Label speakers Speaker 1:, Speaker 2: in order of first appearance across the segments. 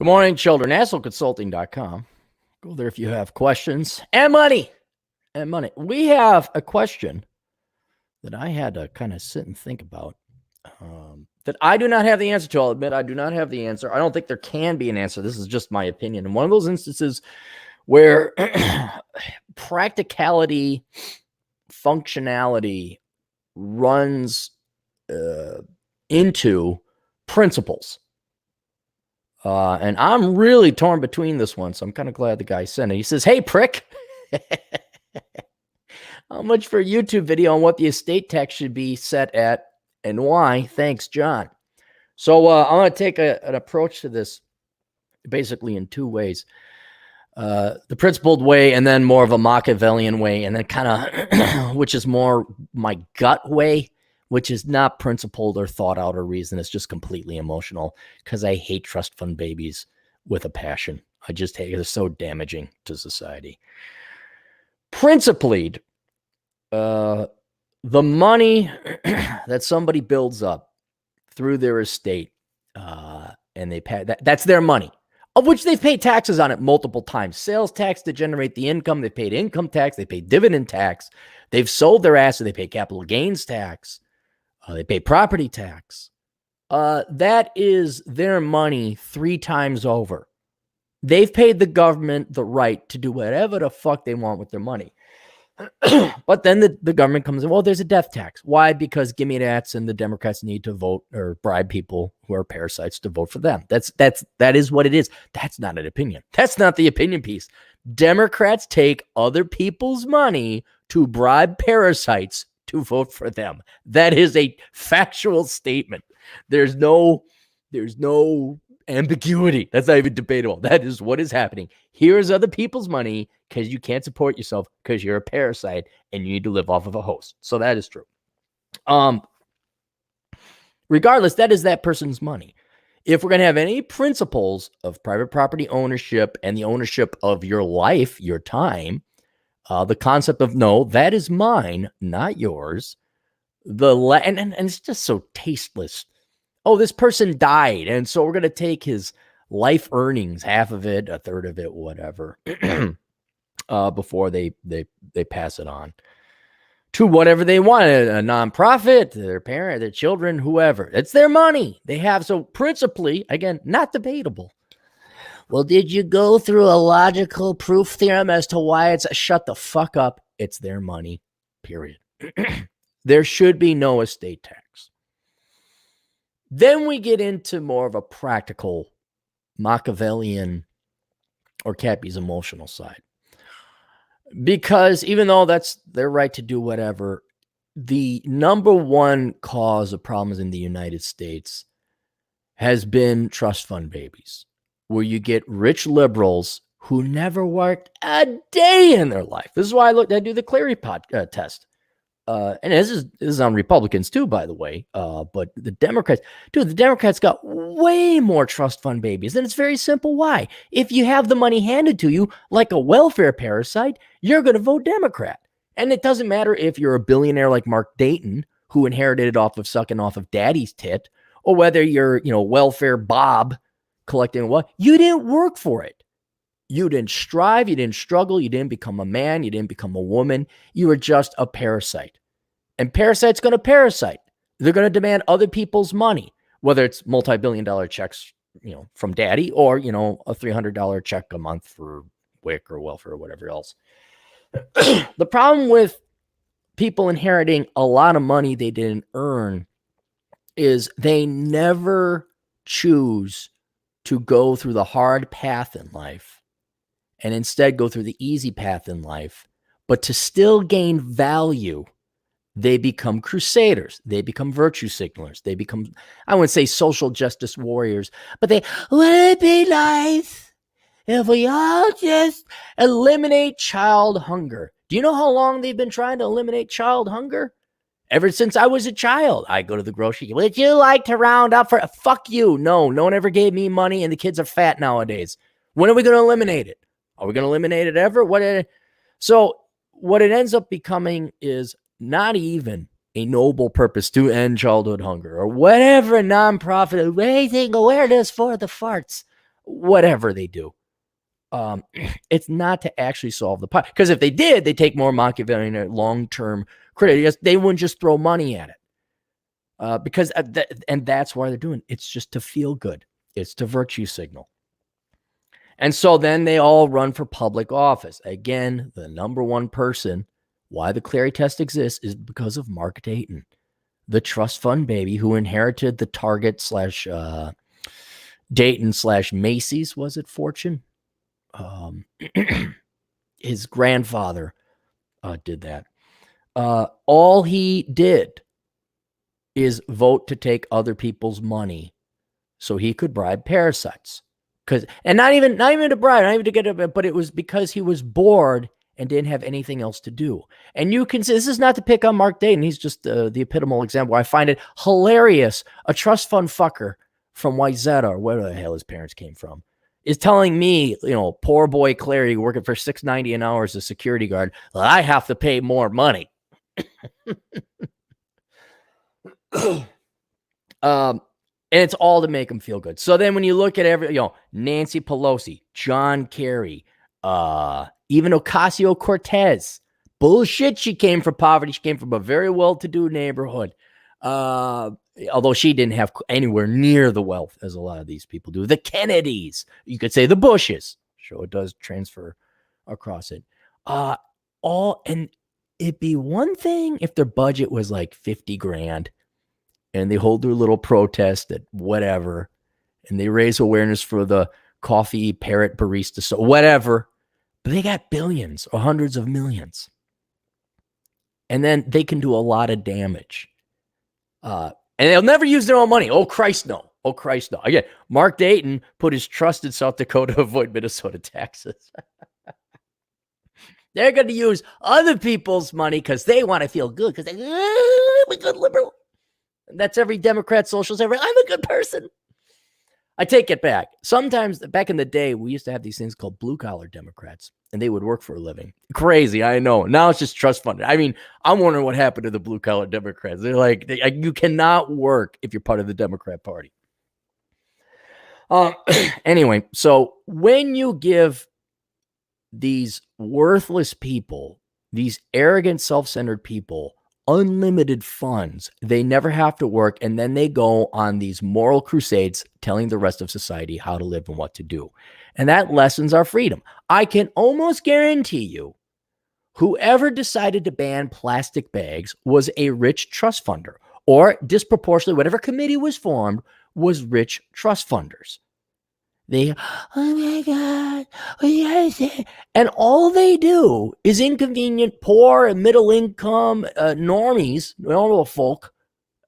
Speaker 1: Good morning, children. AssleConsulting.com. Go there if you have questions and money. We have a question that I had to kind of sit and think about that I do not have the answer to. I'll admit I do not have the answer. I don't think there can be an answer. This is just my opinion. In one of those instances where practicality, functionality runs into principles. And I'm really torn between this one, so I'm kind of glad the guy sent it. He says, "Hey, prick, how much for a YouTube video on what the estate tax should be set at and why? Thanks, John." So I'm going to take an approach to this basically in two ways. The principled way and then more of a Machiavellian way, and then kind of, which is more my gut way, which is not principled or thought out or reasoned. It's just completely emotional because I hate trust fund babies with a passion. I just hate it. They're so damaging to society. Principally, the money that somebody builds up through their estate, and they pay that's their money, of which they've paid taxes on it multiple times. Sales tax to generate the income. They paid income tax. They paid dividend tax. They've sold their asset. They pay capital gains tax. They pay property tax. That is their money 3 times over. They've paid the government the right to do whatever the fuck they want with their money. But then the government comes in, well, there's a death tax. Why? Because gimme that's, and the Democrats need to vote or bribe people who are parasites to vote for them. That is what it is. That's not an opinion. That's not the opinion piece. Democrats take other people's money to bribe parasites to vote for them. That is a factual statement. There's no ambiguity. That's not even debatable. That is what is happening. Here's other people's money because you can't support yourself because you're a parasite and you need to live off of a host. So that is true. Regardless, that is that person's money. If we're going to have any principles of private property ownership and the ownership of your life, your time, the concept of, no, that is mine, not yours. And it's just so tasteless. Oh, this person died, and so we're going to take his life earnings, half of it, a third of it, whatever, before they pass it on to whatever they want, a nonprofit, their parent, their children, whoever. It's their money they have. So principally, again, not debatable. Well, did you go through a logical proof theorem as to why it's shut the fuck up? It's their money, period. There should be no estate tax. Then we get into more of a practical Machiavellian or Cappy's emotional side. Because even though that's their right to do whatever, the number one cause of problems in the United States has been trust fund babies, where you get rich liberals who never worked a day in their life. This is why I do the Cleary test. And this is on Republicans too, by the way. But the Democrats got way more trust fund babies. And it's very simple. Why? If you have the money handed to you like a welfare parasite, you're going to vote Democrat. And it doesn't matter if you're a billionaire like Mark Dayton, who inherited it off of sucking off of daddy's tit, or whether you're, welfare Bob collecting what. You didn't work for it. You didn't strive. You didn't struggle. You didn't become a man. You didn't become a woman. You were just a parasite. And parasite's going to parasite. They're going to demand other people's money, whether it's multi-billion-dollar checks, from daddy, or, a $300 check a month for WIC or welfare or whatever else. The problem with people inheriting a lot of money they didn't earn is they never choose to go through the hard path in life and instead go through the easy path in life, but to still gain value. They become crusaders. They become virtue signalers. They become, I wouldn't say social justice warriors, but would it be nice if we all just eliminate child hunger? Do you know how long they've been trying to eliminate child hunger? Ever since I was a child. I go to the grocery. Would you like to round up for, fuck you. No one ever gave me money, and the kids are fat nowadays. When are we going to eliminate it? Are we going to eliminate it ever? So what it ends up becoming is not even a noble purpose to end childhood hunger or whatever nonprofit raising awareness for the farts. whatever they do. It's not to actually solve the problem. Because if they did, they take more Machiavellian long-term credit. They wouldn't just throw money at it. And that's why they're doing it. It's just to feel good. It's to virtue signal. And so then they all run for public office. Again, the number one person, why the Clary test exists is because of Mark Dayton, the trust fund baby who inherited the Target slash Dayton slash Macy's, was it fortune? His grandfather did that. All he did is vote to take other people's money so he could bribe parasites. And not even to bribe, not even to get it, but it was because he was bored and didn't have anything else to do. And you can say, this is not to pick on Mark Dayton. He's just the epitomal example. I find it hilarious. A trust fund fucker from Wyzetta, or where the hell his parents came from, is telling me, poor boy Clary working for $6.90 an hour as a security guard, well, I have to pay more money. And it's all to make them feel good. So then when you look at Nancy Pelosi, John Kerry, even Ocasio-Cortez, bullshit, she came from poverty. She came from a very well-to-do neighborhood. Although she didn't have anywhere near the wealth as a lot of these people do. The Kennedys, you could say the Bushes. Sure, it does transfer across it. And it'd be one thing if their budget was like 50 grand and they hold their little protest at whatever, and they raise awareness for the coffee parrot barista, so whatever. But they got billions or hundreds of millions. And then they can do a lot of damage. And they'll never use their own money. Oh, Christ, no. Oh, Christ, no. Again, Mark Dayton put his trust in South Dakota to avoid Minnesota taxes. They're going to use other people's money because they want to feel good, because I'm a good liberal. That's every Democrat, socialist ever. I'm a good person. I take it back. Sometimes, back in the day, we used to have these things called blue-collar Democrats, and they would work for a living. Crazy, I know. Now it's just trust funded. I mean, I'm wondering what happened to the blue-collar Democrats. They're like, you cannot work if you're part of the Democrat Party. Anyway, so when you give these worthless people, these arrogant, self-centered people, unlimited funds, they never have to work, and then they go on these moral crusades telling the rest of society how to live and what to do. And that lessens our freedom. I can almost guarantee you, whoever decided to ban plastic bags was a rich trust funder, or disproportionately, whatever committee was formed was rich trust funders. They, oh my God, yes. And all they do is inconvenient, poor and middle income normies, normal folk.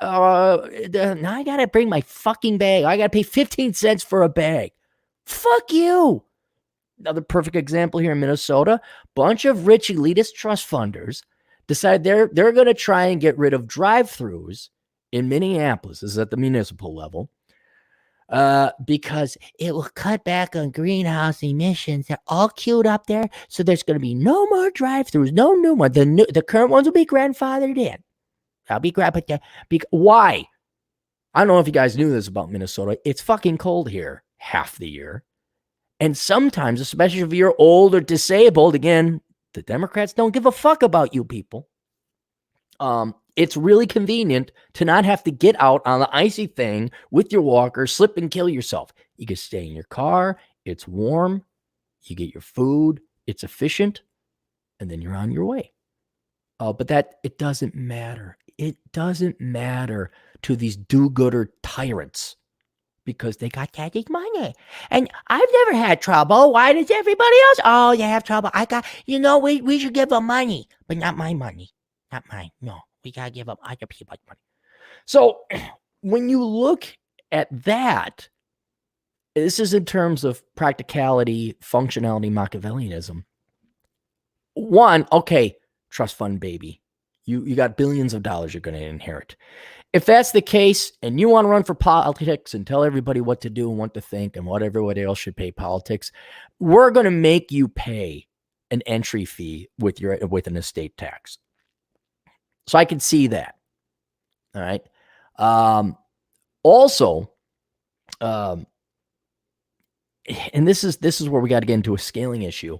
Speaker 1: Now I got to bring my fucking bag. I got to pay 15 cents for a bag. Fuck you. Another perfect example here in Minnesota. Bunch of rich elitist trust funders decide they're going to try and get rid of drive-thrus in Minneapolis. This is at the municipal level. Because it will cut back on greenhouse emissions. They're all queued up there, so there's going to be no more drive-thrus, no new one. The current ones will be grandfathered in. I'll be why? I don't know if you guys knew this about Minnesota. It's fucking cold here half the year, and sometimes, especially if you're old or disabled, again, the Democrats don't give a fuck about you people. It's really convenient to not have to get out on the icy thing with your walker, slip and kill yourself. You can stay in your car. It's warm. You get your food. It's efficient. And then you're on your way. But it doesn't matter. It doesn't matter to these do-gooder tyrants because they got daddy's money. And I've never had trouble. Why does everybody else? Oh, you have trouble. We should give them money, but not my money. Not mine. No. We got to give up other people's money. So when you look at that, this is in terms of practicality, functionality, Machiavellianism. One, okay, trust fund baby. You got billions of dollars you're going to inherit. If that's the case and you want to run for politics and tell everybody what to do and what to think and what everybody else should pay politics, we're going to make you pay an entry fee with an estate tax. So I can see that. All right. Also, and this is where we got to get into a scaling issue,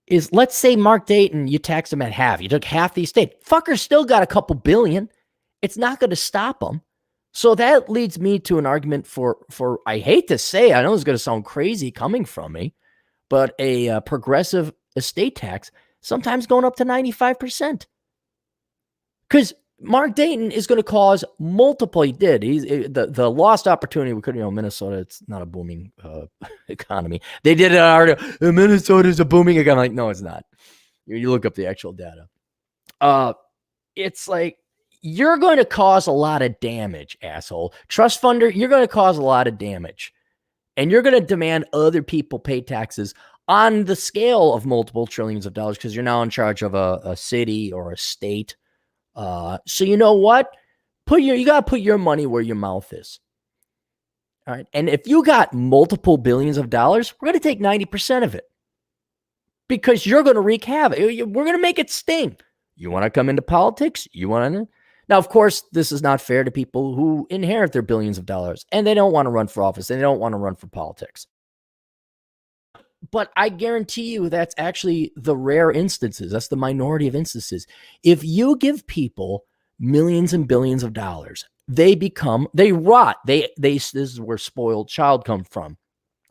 Speaker 1: is let's say Mark Dayton, you tax him at half. You took half the estate. Fucker's still got a couple billion. It's not going to stop him. So that leads me to an argument for I hate to say, I know it's going to sound crazy coming from me, but a progressive estate tax, sometimes going up to 95%. Because Mark Dayton is going to cause multiple. He did. He's the lost opportunity. We couldn't, Minnesota. It's not a booming economy. They did an article. Minnesota is a booming economy. Like, no, it's not. You look up the actual data. It's like you're going to cause a lot of damage, asshole. Trust funder, you're going to cause a lot of damage, and you're going to demand other people pay taxes on the scale of multiple trillions of dollars because you're now in charge of a city or a state. So you know what? You got to put your money where your mouth is. All right. And if you got multiple billions of dollars, we're going to take 90% of it because you're going to wreak havoc. We're going to make it sting. You want to come into politics? You want to? Now, of course, this is not fair to people who inherit their billions of dollars and they don't want to run for office. They don't want to run for politics. But I guarantee you that's actually the rare instances. That's the minority of instances. If you give people millions and billions of dollars, they rot. This is where spoiled child comes from.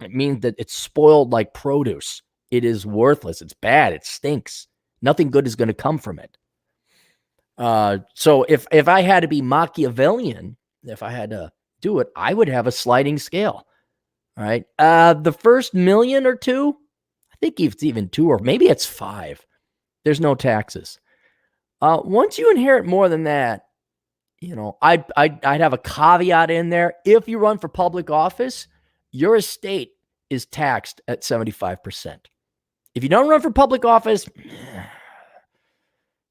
Speaker 1: It means that it's spoiled like produce. It is worthless. It's bad. It stinks. Nothing good is going to come from it. So if I had to be Machiavellian, if I had to do it, I would have a sliding scale. All right. The first million or two, I think it's even 2 or maybe it's 5. There's no taxes. Once you inherit more than that, I'd have a caveat in there. If you run for public office, your estate is taxed at 75%. If you don't run for public office,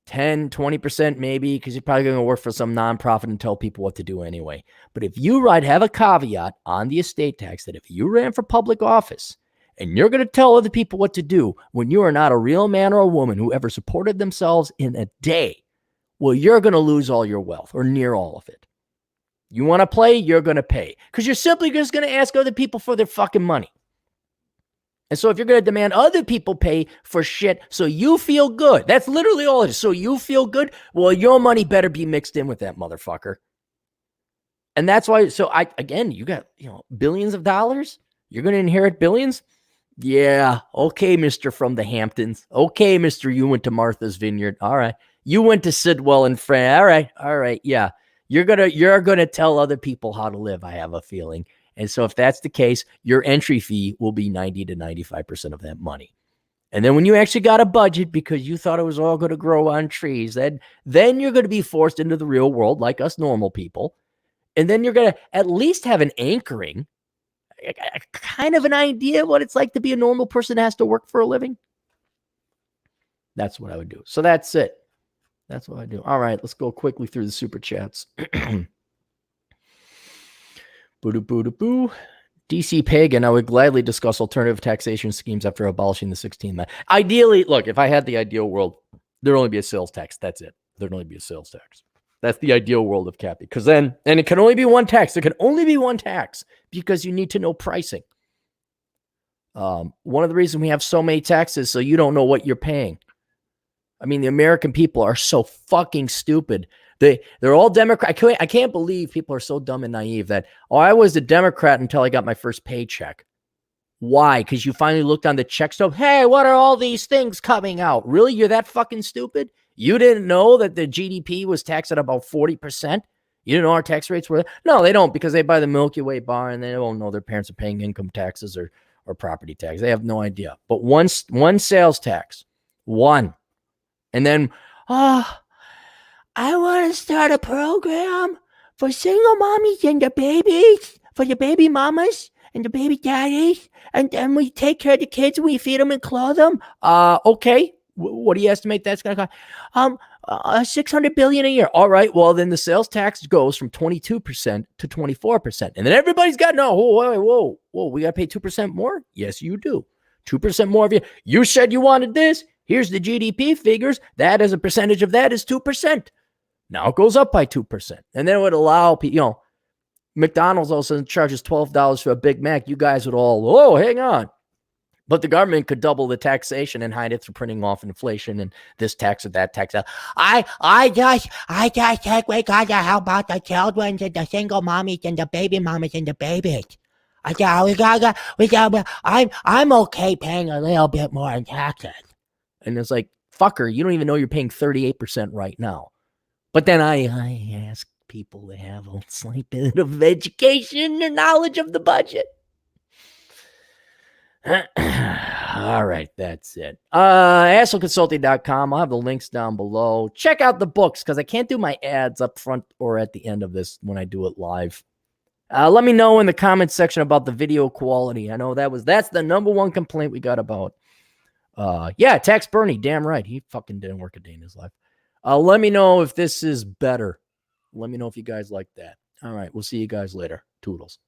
Speaker 1: 10, 20% maybe, because you're probably going to work for some nonprofit and tell people what to do anyway. But if you have a caveat on the estate tax that if you ran for public office and you're going to tell other people what to do when you are not a real man or a woman who ever supported themselves in a day, well, you're going to lose all your wealth or near all of it. You want to play, you're going to pay because you're simply just going to ask other people for their fucking money. And so if you're going to demand other people pay for shit so you feel good, that's literally all it is. So you feel good, well, your money better be mixed in with that motherfucker. And that's why, you got, billions of dollars. You're going to inherit billions. Yeah. Okay, Mr. from the Hamptons. Okay, Mr. You went to Martha's Vineyard. All right. You went to Sidwell and France. All right. Yeah. You're going to tell other people how to live. I have a feeling. And so if that's the case, your entry fee will be 90 to 95% of that money. And then when you actually got a budget because you thought it was all going to grow on trees, then you're going to be forced into the real world like us normal people. And then you're going to at least have an anchoring, kind of an idea of what it's like to be a normal person that has to work for a living. That's what I would do. So that's it. That's what I do. All right, let's go quickly through the super chats. Boo-doo-boo-doo-boo. DC Pagan, I would gladly discuss alternative taxation schemes after abolishing the 16th Amendment. Ideally, look, if I had the ideal world, there'd only be a sales tax. That's it. There'd only be a sales tax. That's the ideal world of Cappy. Because then, and it can only be one tax. There can only be one tax because you need to know pricing. One of the reasons we have so many taxes so you don't know what you're paying. I mean, the American people are so fucking stupid. They're all Democrat. I can't believe people are so dumb and naive that, I was a Democrat until I got my first paycheck. Why? Because you finally looked on the check stub. Hey, what are all these things coming out? Really? You're that fucking stupid? You didn't know that the GDP was taxed at about 40%? You didn't know our tax rates were? No, they don't, because they buy the Milky Way bar and they don't know their parents are paying income taxes or property tax. They have no idea. But one sales tax. One. And then, I want to start a program for single mommies and the babies, for the baby mamas and the baby daddies, and then we take care of the kids and we feed them and clothe them. Okay. What do you estimate that's going to cost? $600 billion a year. All right. Well, then the sales tax goes from 22% to 24%. And then everybody's got, whoa, we got to pay 2% more? Yes, you do. 2% more of you. You said you wanted this. Here's the GDP figures. That as a percentage of that is 2%. Now it goes up by 2%. And then it would allow people, McDonald's also charges $12 for a Big Mac. You guys would all, oh, hang on. But the government could double the taxation and hide it through printing off inflation and this tax or that tax. I just think we gotta help out the children and the single mommies and the baby mamas and the babies. I'm okay paying a little bit more in taxes. And it's like, fucker, you don't even know you're paying 38% right now. But then I ask people to have a slight bit of education or knowledge of the budget. All right, that's it. AssholeConsulting.com. I'll have the links down below. Check out the books because I can't do my ads up front or at the end of this when I do it live. Let me know in the comments section about the video quality. I know that's the number one complaint we got about. Yeah, Tax Bernie, damn right. He fucking didn't work a day in his life. Let me know if this is better. Let me know if you guys like that. All right, we'll see you guys later. Toodles.